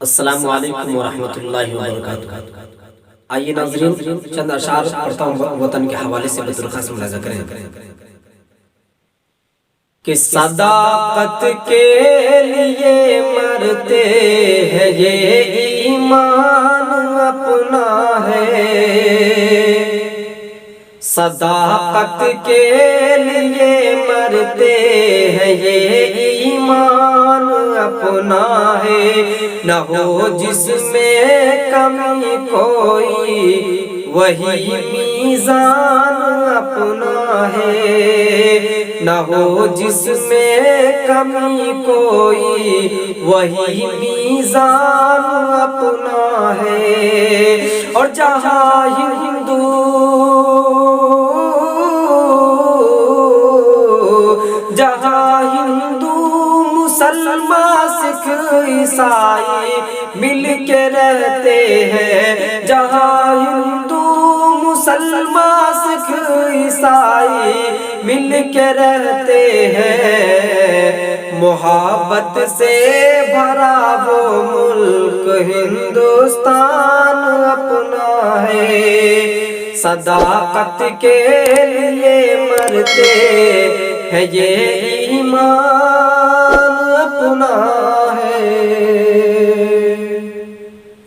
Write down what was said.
السلام علیکم ورحمۃ اللہ وبرکاتہ۔ آئیے ناظرین چند اشعار پڑھتا ہوں وطن کے حوالے سے بطور ملاحظہ کریں کہ صداقت کے لیے مرتے ہیں یہ ایمان اپنا ہے، صداقت کے لیے مرتے ہیں یہ ایمان اپنا ہے، نہ ہو جس میں کمی کوئی وہی میزان اپنا ہے، نہ ہو جس میں کمی کوئی وہی میزان اپنا ہے۔ اور جہاں ہندو مسلمان سکھ عیسائی مل کے رہتے ہیں، جہاں ہندو مسلمان سکھ عیسائی مل کے رہتے ہیں، محبت سے بھرا وہ ملک ہندوستان اپنا ہے، صداقت کے لیے مرتے ہیں یہ ایمان